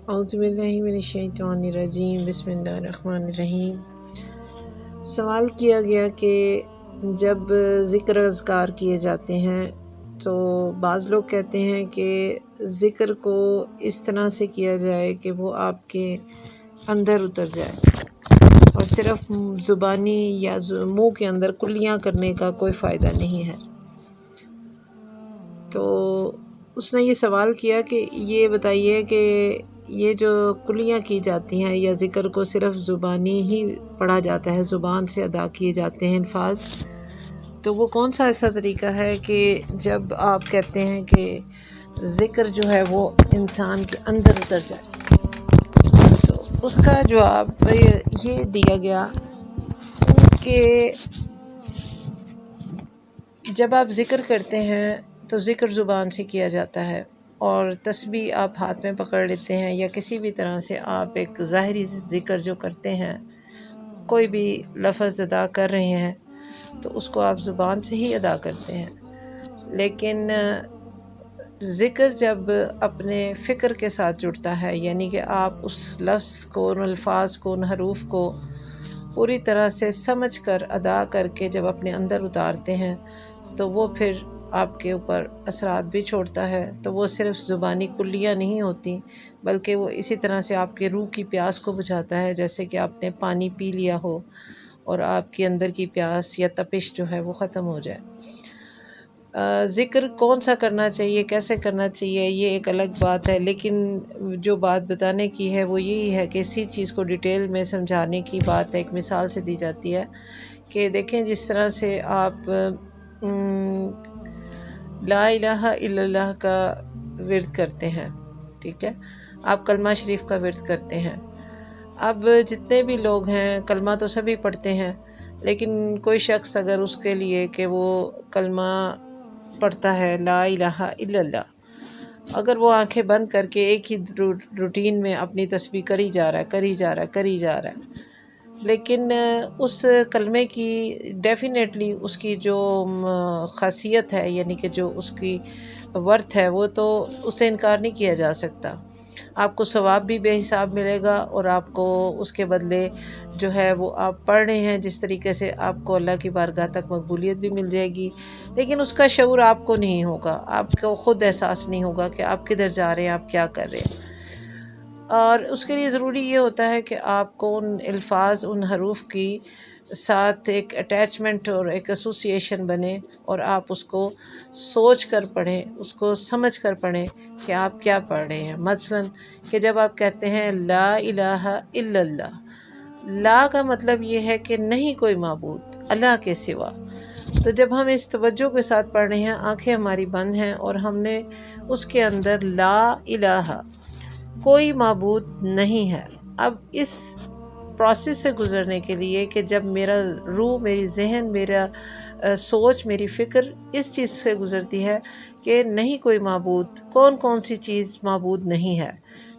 اعوذ باللہ من الشیطان الرجیم، بسم اللہ الرحمن الرحیم۔ سوال کیا گیا کہ جب ذکر اذکار کیے جاتے ہیں تو بعض لوگ کہتے ہیں کہ ذکر کو اس طرح سے کیا جائے کہ وہ آپ کے اندر اتر جائے، اور صرف زبانی یا منہ کے اندر کلیاں کرنے کا کوئی فائدہ نہیں ہے۔ تو اس نے یہ سوال کیا کہ یہ بتائیے کہ یہ جو کلیاں کی جاتی ہیں یا ذکر کو صرف زبانی ہی پڑھا جاتا ہے، زبان سے ادا کیے جاتے ہیں الفاظ، تو وہ کون سا ایسا طریقہ ہے کہ جب آپ کہتے ہیں کہ ذکر جو ہے وہ انسان کے اندر اتر جائے؟ تو اس کا جواب یہ دیا گیا کہ جب آپ ذکر کرتے ہیں تو ذکر زبان سے کیا جاتا ہے، اور تسبیح آپ ہاتھ میں پکڑ لیتے ہیں یا کسی بھی طرح سے آپ ایک ظاہری ذکر جو کرتے ہیں، کوئی بھی لفظ ادا کر رہے ہیں تو اس کو آپ زبان سے ہی ادا کرتے ہیں۔ لیکن ذکر جب اپنے فکر کے ساتھ جڑتا ہے، یعنی کہ آپ اس لفظ کو، ان الفاظ کو، ان حروف کو پوری طرح سے سمجھ کر ادا کر کے جب اپنے اندر اتارتے ہیں تو وہ پھر آپ کے اوپر اثرات بھی چھوڑتا ہے۔ تو وہ صرف زبانی کلیاں نہیں ہوتی، بلکہ وہ اسی طرح سے آپ کے روح کی پیاس کو بجھاتا ہے، جیسے کہ آپ نے پانی پی لیا ہو اور آپ کے اندر کی پیاس یا تپش جو ہے وہ ختم ہو جائے۔ ذکر کون سا کرنا چاہیے، کیسے کرنا چاہیے، یہ ایک الگ بات ہے، لیکن جو بات بتانے کی ہے وہ یہی ہے کہ اسی چیز کو ڈیٹیل میں سمجھانے کی بات ایک مثال سے دی جاتی ہے کہ دیکھیں جس طرح سے آپ لا الہ الا اللہ کا ورد کرتے ہیں، ٹھیک ہے، آپ کلمہ شریف کا ورد کرتے ہیں۔ اب جتنے بھی لوگ ہیں کلمہ تو سبھی پڑھتے ہیں، لیکن کوئی شخص اگر اس کے لیے کہ وہ کلمہ پڑھتا ہے لا الہ الا اللہ، اگر وہ آنکھیں بند کر کے ایک ہی روٹین میں اپنی تسبیح کری جا رہا ہے، لیکن اس کلمے کی ڈیفینیٹلی اس کی جو خاصیت ہے، یعنی کہ جو اس کی ورتھ ہے، وہ تو اس سے انکار نہیں کیا جا سکتا۔ آپ کو ثواب بھی بے حساب ملے گا، اور آپ کو اس کے بدلے جو ہے وہ آپ پڑھ رہے ہیں جس طریقے سے آپ کو اللہ کی بارگاہ تک مقبولیت بھی مل جائے گی، لیکن اس کا شعور آپ کو نہیں ہوگا، آپ کو خود احساس نہیں ہوگا کہ آپ کدھر جا رہے ہیں، آپ کیا کر رہے ہیں۔ اور اس کے لیے ضروری یہ ہوتا ہے کہ آپ کو ان الفاظ، ان حروف کی ساتھ ایک اٹیچمنٹ اور ایک ایسوسیشن بنے، اور آپ اس کو سوچ کر پڑھیں، اس کو سمجھ کر پڑھیں کہ آپ کیا پڑھ رہے ہیں۔ مثلاً کہ جب آپ کہتے ہیں لا الہ الا اللہ، لا کا مطلب یہ ہے کہ نہیں کوئی معبود اللہ کے سوا۔ تو جب ہم اس توجہ کے ساتھ پڑھ رہے ہیں، آنکھیں ہماری بند ہیں، اور ہم نے اس کے اندر لا الہ، کوئی معبود نہیں ہے، اب اس پروسیس سے گزرنے کے لیے کہ جب میرا روح، میری ذہن، میرا سوچ، میری فکر اس چیز سے گزرتی ہے کہ نہیں کوئی معبود، کون سی چیز معبود نہیں ہے،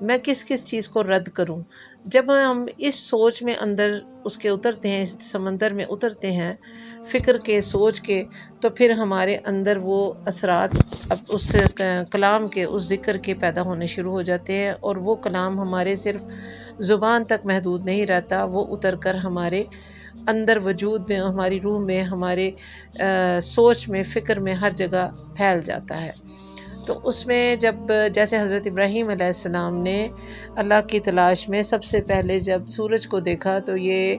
میں کس چیز کو رد کروں، جب ہم اس سوچ میں اندر اس کے اترتے ہیں، اس سمندر میں اترتے ہیں فکر کے، سوچ کے، تو پھر ہمارے اندر وہ اثرات اب اس کلام کے، اس ذکر کے پیدا ہونے شروع ہو جاتے ہیں، اور وہ کلام ہمارے صرف زبان تک محدود نہیں رہتا، وہ اتر کر ہمارے اندر وجود میں، ہماری روح میں، ہمارے سوچ میں، فکر میں، ہر جگہ پھیل جاتا ہے۔ تو اس میں جب جیسے حضرت ابراہیم علیہ السلام نے اللہ کی تلاش میں سب سے پہلے جب سورج کو دیکھا تو یہ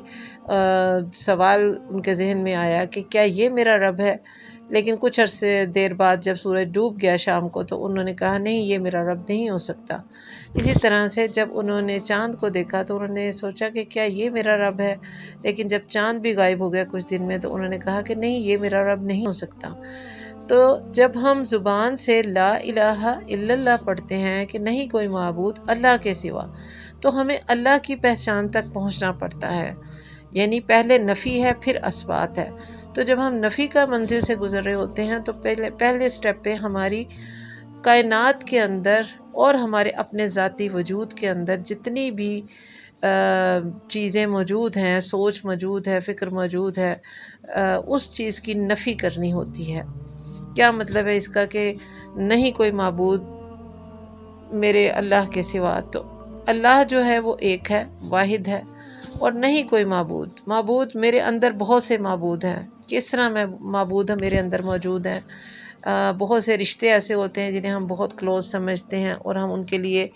سوال ان کے ذہن میں آیا کہ کیا یہ میرا رب ہے؟ لیکن کچھ عرصے دیر بعد جب سورج ڈوب گیا شام کو، تو انہوں نے کہا نہیں، یہ میرا رب نہیں ہو سکتا۔ اسی طرح سے جب انہوں نے چاند کو دیکھا تو انہوں نے سوچا کہ کیا یہ میرا رب ہے؟ لیکن جب چاند بھی غائب ہو گیا کچھ دن میں، تو انہوں نے کہا کہ نہیں، یہ میرا رب نہیں ہو سکتا۔ تو جب ہم زبان سے لا الہ الا اللہ پڑھتے ہیں کہ نہیں کوئی معبود اللہ کے سوا، تو ہمیں اللہ کی پہچان تک پہنچنا پڑتا ہے، یعنی پہلے نفی ہے، پھر اثبات ہے۔ تو جب ہم نفی کا منزل سے گزر رہے ہوتے ہیں تو پہلے سٹیپ پہ ہماری کائنات کے اندر اور ہمارے اپنے ذاتی وجود کے اندر جتنی بھی چیزیں موجود ہیں، سوچ موجود ہے، فکر موجود ہے، اس چیز کی نفی کرنی ہوتی ہے۔ کیا مطلب ہے اس کا کہ نہیں کوئی معبود میرے اللہ کے سوا؟ تو اللہ جو ہے وہ ایک ہے، واحد ہے، اور نہیں کوئی معبود میرے اندر بہت سے معبود ہیں۔ کس طرح میں معبود میرے اندر موجود ہیں، بہت سے رشتے ایسے ہوتے ہیں جنہیں ہم بہت کلوز سمجھتے ہیں، اور ہم ان کے لیے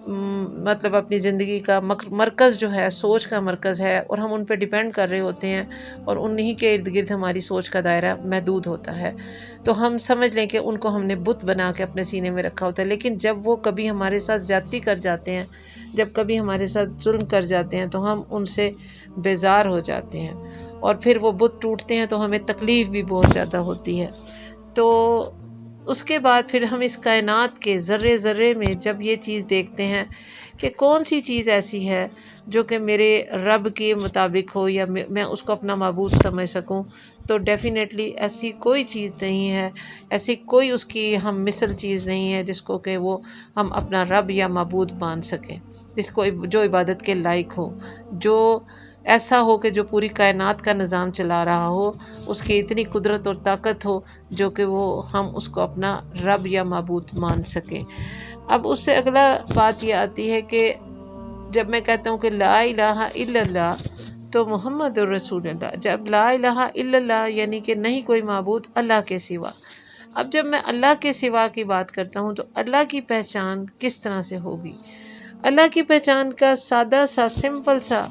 مطلب اپنی زندگی کا مرکز جو ہے، سوچ کا مرکز ہے، اور ہم ان پہ ڈیپینڈ کر رہے ہوتے ہیں، اور انہی کے ارد گرد ہماری سوچ کا دائرہ محدود ہوتا ہے۔ تو ہم سمجھ لیں کہ ان کو ہم نے بت بنا کے اپنے سینے میں رکھا ہوتا ہے، لیکن جب وہ کبھی ہمارے ساتھ زیادتی کر جاتے ہیں، جب کبھی ہمارے ساتھ ظلم کر جاتے ہیں، تو ہم ان سے بیزار ہو جاتے ہیں، اور پھر وہ بت ٹوٹتے ہیں تو ہمیں تکلیف بھی بہت زیادہ ہوتی ہے۔ تو اس کے بعد پھر ہم اس کائنات کے ذرے ذرے میں جب یہ چیز دیکھتے ہیں کہ کون سی چیز ایسی ہے جو کہ میرے رب کے مطابق ہو، یا میں اس کو اپنا معبود سمجھ سکوں، تو ڈیفینیٹلی ایسی کوئی چیز نہیں ہے، ایسی کوئی اس کی ہم مثل چیز نہیں ہے جس کو کہ وہ ہم اپنا رب یا معبود مان سکیں، جس کو جو عبادت کے لائق ہو، جو ایسا ہو کہ جو پوری کائنات کا نظام چلا رہا ہو، اس کی اتنی قدرت اور طاقت ہو جو کہ وہ ہم اس کو اپنا رب یا معبود مان سکیں۔ اب اس سے اگلا بات یہ آتی ہے کہ جب میں کہتا ہوں کہ لا الہ الا اللہ تو محمد الرسول اللہ، جب لا الہ الا اللہ یعنی کہ نہیں کوئی معبود اللہ کے سوا، اب جب میں اللہ کے سوا کی بات کرتا ہوں تو اللہ کی پہچان کس طرح سے ہوگی؟ اللہ کی پہچان کا سادہ سا سمپل سا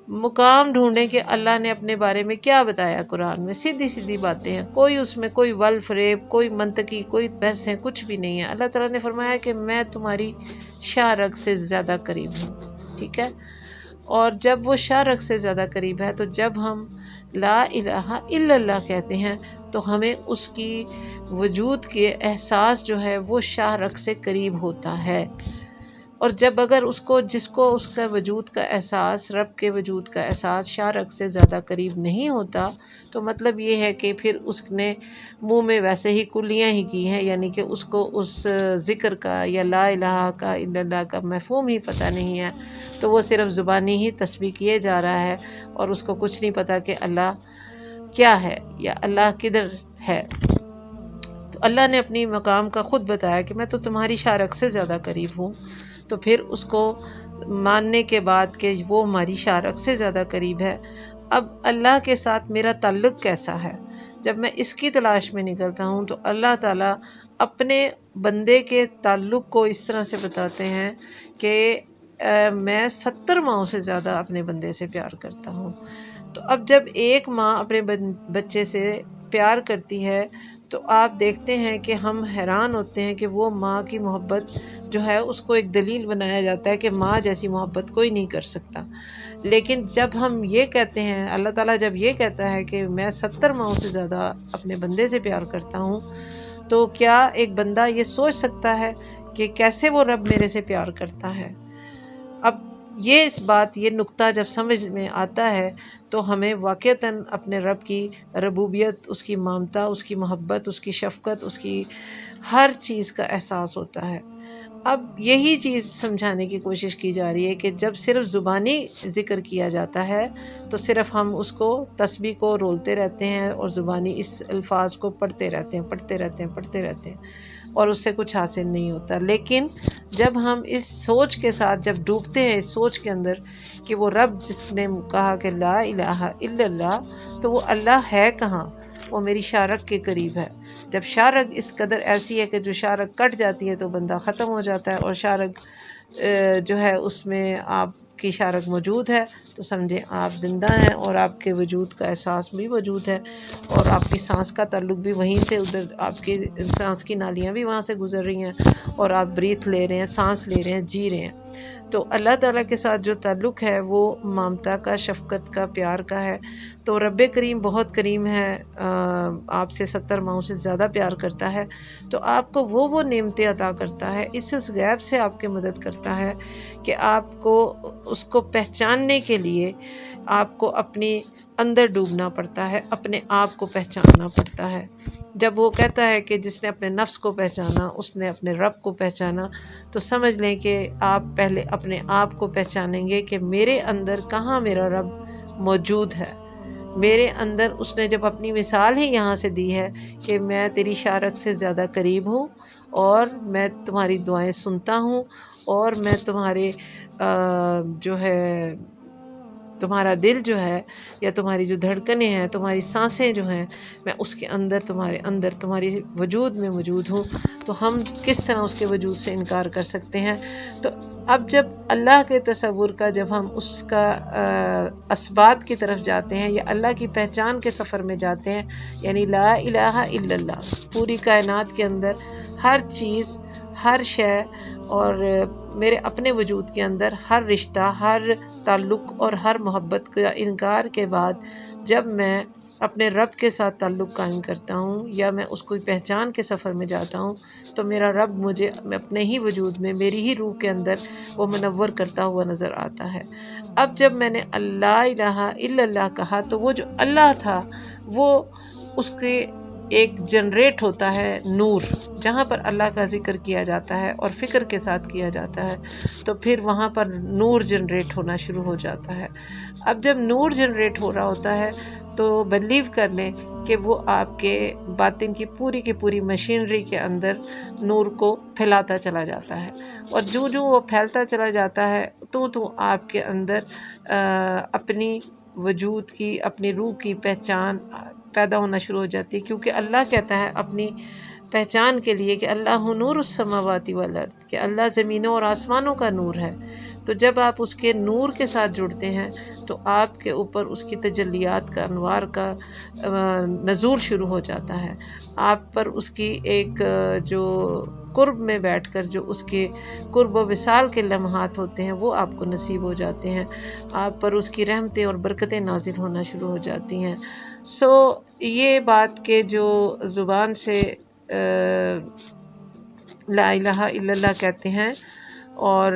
مقام ڈھونڈیں کہ اللہ نے اپنے بارے میں کیا بتایا قرآن میں، سیدھی سیدھی باتیں ہیں، کوئی اس میں کوئی ول فریب، کوئی منطقی، کوئی بحث ہے، کچھ بھی نہیں ہے۔ اللہ تعالیٰ نے فرمایا کہ میں تمہاری شاہ رگ سے زیادہ قریب ہوں، ٹھیک ہے؟ اور جب وہ شاہ رگ سے زیادہ قریب ہے تو جب ہم لا الہ الا اللہ کہتے ہیں تو ہمیں اس کی وجود کے احساس جو ہے وہ شاہ رگ سے قریب ہوتا ہے، اور جب اگر جس کو اس کا وجود کا احساس، رب کے وجود کا احساس شاہ رگ سے زیادہ قریب نہیں ہوتا، تو مطلب یہ ہے کہ پھر اس نے منہ میں ویسے ہی کلیاں ہی کی ہیں، یعنی کہ اس کو اس ذکر کا یا لا الہ کا الا اللہ کا مفہوم ہی پتہ نہیں ہے، تو وہ صرف زبانی ہی تسبیح کیے جا رہا ہے، اور اس کو کچھ نہیں پتہ کہ اللہ کیا ہے یا اللہ کدھر ہے۔ تو اللہ نے اپنی مقام کا خود بتایا کہ میں تو تمہاری شاہ رگ سے زیادہ قریب ہوں، تو پھر اس کو ماننے کے بعد کہ وہ ہماری شاہ رگ سے زیادہ قریب ہے، اب اللہ کے ساتھ میرا تعلق کیسا ہے؟ جب میں اس کی تلاش میں نکلتا ہوں تو اللہ تعالیٰ اپنے بندے کے تعلق کو اس طرح سے بتاتے ہیں کہ میں 70 ماؤں سے زیادہ اپنے بندے سے پیار کرتا ہوں۔ تو اب جب ایک ماں اپنے بچے سے پیار کرتی ہے تو آپ دیکھتے ہیں کہ ہم حیران ہوتے ہیں کہ وہ ماں کی محبت جو ہے اس کو ایک دلیل بنایا جاتا ہے کہ ماں جیسی محبت کوئی نہیں کر سکتا۔ لیکن جب ہم یہ کہتے ہیں، اللہ تعالیٰ جب یہ کہتا ہے کہ میں 70 ماؤں سے زیادہ اپنے بندے سے پیار کرتا ہوں، تو کیا ایک بندہ یہ سوچ سکتا ہے کہ کیسے وہ رب میرے سے پیار کرتا ہے؟ اب یہ نقطہ جب سمجھ میں آتا ہے تو ہمیں واقعتاً اپنے رب کی ربوبیت، اس کی ممتا، اس کی محبت، اس کی شفقت، اس کی ہر چیز کا احساس ہوتا ہے۔ اب یہی چیز سمجھانے کی کوشش کی جا رہی ہے کہ جب صرف زبانی ذکر کیا جاتا ہے تو صرف ہم اس کو تسبیح کو رولتے رہتے ہیں اور زبانی اس الفاظ کو پڑھتے رہتے ہیں اور اس سے کچھ حاصل نہیں ہوتا۔ لیکن جب ہم اس سوچ کے ساتھ جب ڈوبتے ہیں اس سوچ کے اندر کہ وہ رب جس نے کہا کہ لا الہ الا اللہ، تو وہ اللہ ہے کہاں؟ وہ میری شاہ رگ کے قریب ہے۔ جب شاہ رگ اس قدر ایسی ہے کہ جو شاہ رگ کٹ جاتی ہے تو بندہ ختم ہو جاتا ہے، اور شاہ رگ جو ہے اس میں آپ کی شاہ رگ موجود ہے تو سمجھیں آپ زندہ ہیں، اور آپ کے وجود کا احساس بھی موجود ہے، اور آپ کی سانس کا تعلق بھی وہیں سے ادھر، آپ کی سانس کی نالیاں بھی وہاں سے گزر رہی ہیں، اور آپ بریتھ لے رہے ہیں، سانس لے رہے ہیں، جی رہے ہیں۔ تو اللہ تعالیٰ کے ساتھ جو تعلق ہے وہ ممتا کا، شفقت کا، پیار کا ہے۔ تو رب کریم بہت کریم ہے، آپ سے 70 ماؤں سے زیادہ پیار کرتا ہے، تو آپ کو وہ نعمتیں عطا کرتا ہے، اس غیب سے آپ کی مدد کرتا ہے کہ آپ کو اس کو پہچاننے کے لیے آپ کو اپنی اندر ڈوبنا پڑتا ہے، اپنے آپ کو پہچاننا پڑتا ہے۔ جب وہ کہتا ہے کہ جس نے اپنے نفس کو پہچانا اس نے اپنے رب کو پہچانا، تو سمجھ لیں کہ آپ پہلے اپنے آپ کو پہچانیں گے کہ میرے اندر کہاں میرا رب موجود ہے۔ میرے اندر اس نے جب اپنی مثال ہی یہاں سے دی ہے کہ میں تیری شاہ رگ سے زیادہ قریب ہوں، اور میں تمہاری دعائیں سنتا ہوں، اور میں تمہارے جو ہے تمہارا دل جو ہے یا تمہاری جو دھڑکنیں ہیں، تمہاری سانسیں جو ہیں، میں اس کے اندر تمہارے اندر تمہاری وجود میں موجود ہوں، تو ہم کس طرح اس کے وجود سے انکار کر سکتے ہیں؟ تو اب جب اللہ کے تصور کا جب ہم اس کا اثبات کی طرف جاتے ہیں یا اللہ کی پہچان کے سفر میں جاتے ہیں، یعنی لا الہ الا اللہ، پوری کائنات کے اندر ہر چیز، ہر شے اور میرے اپنے وجود کے اندر ہر رشتہ، ہر تعلق اور ہر محبت کا انکار کے بعد جب میں اپنے رب کے ساتھ تعلق قائم کرتا ہوں یا میں اس کو پہچان کے سفر میں جاتا ہوں، تو میرا رب مجھے اپنے ہی وجود میں، میری ہی روح کے اندر وہ منور کرتا ہوا نظر آتا ہے۔ اب جب میں نے لا الہ الا اللہ کہا تو وہ جو اللہ تھا وہ اس کے ایک جنریٹ ہوتا ہے نور، جہاں پر اللہ کا ذکر کیا جاتا ہے اور فکر کے ساتھ کیا جاتا ہے تو پھر وہاں پر نور جنریٹ ہونا شروع ہو جاتا ہے۔ اب جب نور جنریٹ ہو رہا ہوتا ہے تو بلیو کر لیں کہ وہ آپ کے باطن کی پوری مشینری کے اندر نور کو پھیلاتا چلا جاتا ہے، اور جو وہ پھیلتا چلا جاتا ہے تو آپ کے اندر اپنی وجود کی، اپنی روح کی پہچان پیدا ہونا شروع ہو جاتی ہے، کیونکہ اللہ کہتا ہے اپنی پہچان کے لیے کہ اللہ نور السماوات والارض، کہ اللہ زمینوں اور آسمانوں کا نور ہے۔ تو جب آپ اس کے نور کے ساتھ جڑتے ہیں تو آپ کے اوپر اس کی تجلیات کا، انوار کا نزول شروع ہو جاتا ہے، آپ پر اس کی ایک جو قرب میں بیٹھ کر جو اس کے قرب و وصال کے لمحات ہوتے ہیں وہ آپ کو نصیب ہو جاتے ہیں، آپ پر اس کی رحمتیں اور برکتیں نازل ہونا شروع ہو جاتی ہیں۔ یہ بات کہ جو زبان سے لا الہ الا اللہ کہتے ہیں، اور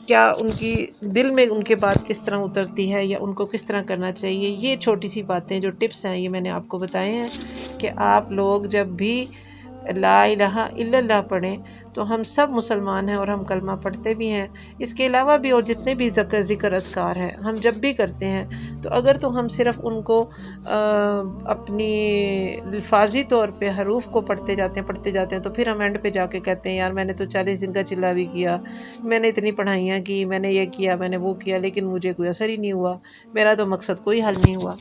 کیا ان کی دل میں ان کے بات کس طرح اترتی ہے یا ان کو کس طرح کرنا چاہیے، یہ چھوٹی سی باتیں جو ٹپس ہیں یہ میں نے آپ کو بتائے ہیں کہ آپ لوگ جب بھی لا الہ الا اللہ پڑھیں تو ہم سب مسلمان ہیں اور ہم کلمہ پڑھتے بھی ہیں، اس کے علاوہ بھی اور جتنے بھی ذکر اذکار ہیں ہم جب بھی کرتے ہیں تو اگر تو ہم صرف ان کو اپنی الفاظی طور پہ حروف کو پڑھتے جاتے ہیں تو پھر ہم اینڈ پہ جا کے کہتے ہیں یار میں نے تو 40 دن کا چلا بھی کیا، میں نے اتنی پڑھائیاں کی، میں نے یہ کیا، میں نے وہ کیا، لیکن مجھے کوئی اثر ہی نہیں ہوا، میرا تو مقصد کوئی حل نہیں ہوا۔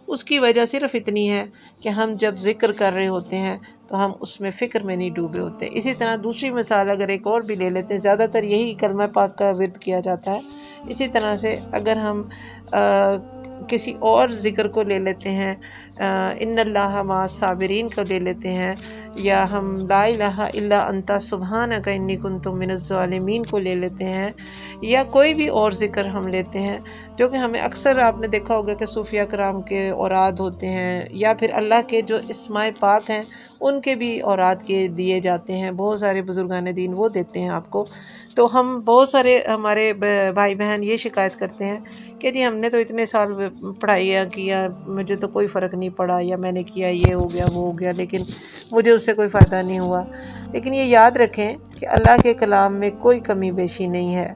اس کی وجہ صرف اتنی ہے کہ ہم جب ذکر کر رہے ہوتے ہیں تو ہم اس میں فکر میں نہیں ڈوبے ہوتے۔ اسی طرح دوسری مثال اگر ایک اور بھی لے لیتے ہیں، زیادہ تر یہی کلمہ پاک کا ورد کیا جاتا ہے، اسی طرح سے اگر ہم کسی اور ذکر کو لے لیتے ہیں، ان اللہ مع الصابرین کو لے لیتے ہیں، یا ہم لا الہ الا انت سبحانک انی کنت من الظالمین کو لے لیتے ہیں، یا کوئی بھی اور ذکر ہم لیتے ہیں جو کہ ہمیں اکثر آپ نے دیکھا ہوگا کہ صوفیہ کرام کے اوراد ہوتے ہیں یا پھر اللہ کے جو اسماء پاک ہیں ان کے بھی اوراد کے دیے جاتے ہیں، بہت سارے بزرگان دین وہ دیتے ہیں آپ کو۔ تو ہم بہت سارے ہمارے بھائی بہن یہ شکایت کرتے ہیں کہ جی ہم نے تو اتنے سال پڑھائیاں کیا، مجھے تو کوئی فرق نہیں پڑا، یا میں نے کیا یہ ہو گیا وہ ہو گیا لیکن مجھے اس سے کوئی فائدہ نہیں ہوا۔ لیکن یہ یاد رکھیں کہ اللہ کے کلام میں کوئی کمی بیشی نہیں ہے،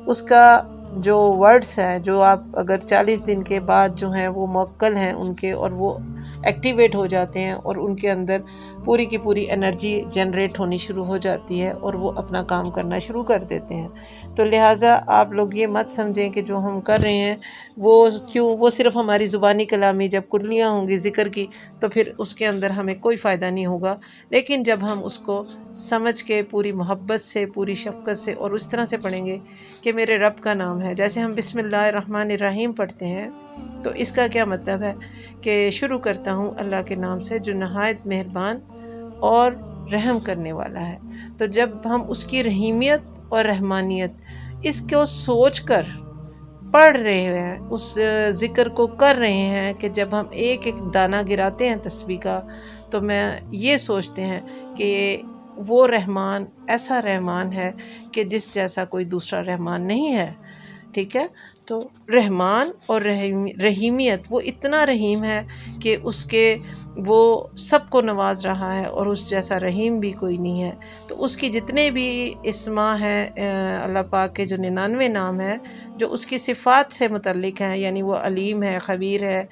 اس کا جو ورڈز ہیں جو آپ اگر 40 دن کے بعد جو ہیں وہ موکل ہیں ان کے، اور وہ ایکٹیویٹ ہو جاتے ہیں اور ان کے اندر پوری کی پوری انرجی جنریٹ ہونی شروع ہو جاتی ہے اور وہ اپنا کام کرنا شروع کر دیتے ہیں۔ تو لہٰذا آپ لوگ یہ مت سمجھیں کہ جو ہم کر رہے ہیں وہ صرف ہماری زبانی کلامی جب کلیاں ہوں گی ذکر کی تو پھر اس کے اندر ہمیں کوئی فائدہ نہیں ہوگا، لیکن جب ہم اس کو سمجھ کے پوری محبت سے، پوری شفقت سے اور اس طرح سے پڑھیں گے کہ میرے رب کا نام ہے، جیسے ہم بسم اللہ الرحمن الرحیم پڑھتے ہیں تو اس کا کیا مطلب ہے کہ شروع کرتا ہوں اللہ کے نام سے جو نہایت مہربان اور رحم کرنے والا ہے۔ تو جب ہم اس کی رحیمیت اور رحمانیت اس کو سوچ کر پڑھ رہے ہیں، اس ذکر کو کر رہے ہیں کہ جب ہم ایک ایک دانہ گراتے ہیں تسبیح کا تو میں یہ سوچتے ہیں کہ وہ رحمان ایسا رحمان ہے کہ جس جیسا کوئی دوسرا رحمان نہیں ہے، ٹھیک ہے؟ تو رحمان اور رحیمیت، وہ اتنا رحیم ہے کہ اس کے وہ سب کو نواز رہا ہے اور اس جیسا رحیم بھی کوئی نہیں ہے۔ تو اس کی جتنے بھی اسماء ہیں اللہ پاک کے جو 99 نام ہیں جو اس کی صفات سے متعلق ہیں، یعنی وہ علیم ہے، خبیر ہے،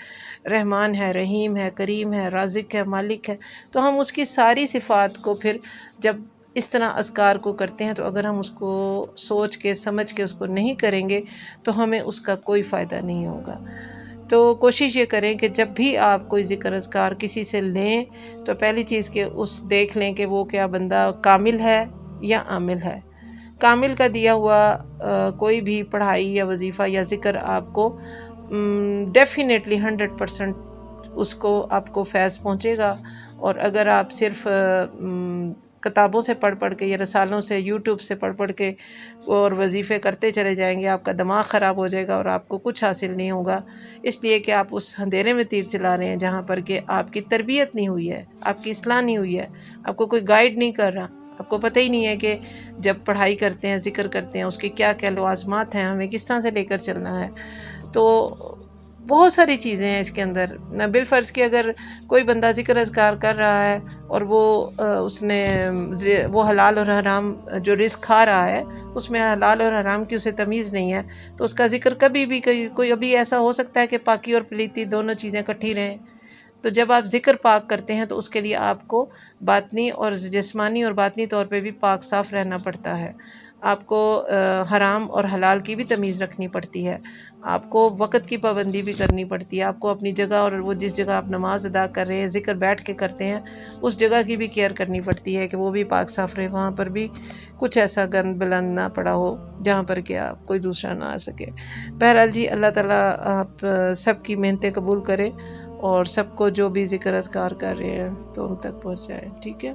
رحمان ہے، رحیم ہے، کریم ہے، رازق ہے، مالک ہے، تو ہم اس کی ساری صفات کو پھر جب اس طرح اذکار کو کرتے ہیں، تو اگر ہم اس کو سوچ کے سمجھ کے اس کو نہیں کریں گے تو ہمیں اس کا کوئی فائدہ نہیں ہوگا۔ تو کوشش یہ کریں کہ جب بھی آپ کوئی ذکر اذکار کسی سے لیں تو پہلی چیز کہ اس دیکھ لیں کہ وہ کیا بندہ کامل ہے یا عامل ہے۔ کامل کا دیا ہوا کوئی بھی پڑھائی یا وظیفہ یا ذکر آپ کو ڈیفینیٹلی 100% اس کو آپ کو فیض پہنچے گا، اور اگر آپ صرف کتابوں سے پڑھ پڑھ کے یا رسالوں سے یوٹیوب سے پڑھ پڑھ کے اور وظیفے کرتے چلے جائیں گے، آپ کا دماغ خراب ہو جائے گا اور آپ کو کچھ حاصل نہیں ہوگا، اس لیے کہ آپ اس اندھیرے میں تیر چلا رہے ہیں جہاں پر کہ آپ کی تربیت نہیں ہوئی ہے، آپ کی اصلاح نہیں ہوئی ہے، آپ کو کوئی گائیڈ نہیں کر رہا، آپ کو پتہ ہی نہیں ہے کہ جب پڑھائی کرتے ہیں ذکر کرتے ہیں اس کے کیا کیا لوازمات ہیں، ہمیں کس طرح سے لے کر چلنا ہے۔ تو بہت ساری چیزیں ہیں اس کے اندر۔ بالفرض کہ اگر کوئی بندہ ذکر اذکار کر رہا ہے اور اس نے وہ حلال اور حرام جو رزق کھا رہا ہے اس میں حلال اور حرام کی اسے تمیز نہیں ہے، تو اس کا ذکر کبھی بھی کوئی ابھی ایسا ہو سکتا ہے کہ پاکی اور پلیتی دونوں چیزیں اکٹھی رہیں۔ تو جب آپ ذکر پاک کرتے ہیں تو اس کے لیے آپ کو باطنی اور جسمانی اور باطنی طور پہ بھی پاک صاف رہنا پڑتا ہے، آپ کو حرام اور حلال کی بھی تمیز رکھنی پڑتی ہے، آپ کو وقت کی پابندی بھی کرنی پڑتی ہے، آپ کو اپنی جگہ اور وہ جس جگہ آپ نماز ادا کر رہے ہیں ذکر بیٹھ کے کرتے ہیں اس جگہ کی بھی کیئر کرنی پڑتی ہے کہ وہ بھی پاک صاف رہے، وہاں پر بھی کچھ ایسا گند بلند نہ پڑا ہو جہاں پر کہ آپ کوئی دوسرا نہ آ سکے۔ بہرحال جی، اللہ تعالیٰ آپ سب کی محنتیں قبول کرے اور سب کو جو بھی ذکر اذکار کر رہے ہیں تو ان تک پہنچائے، ٹھیک ہے۔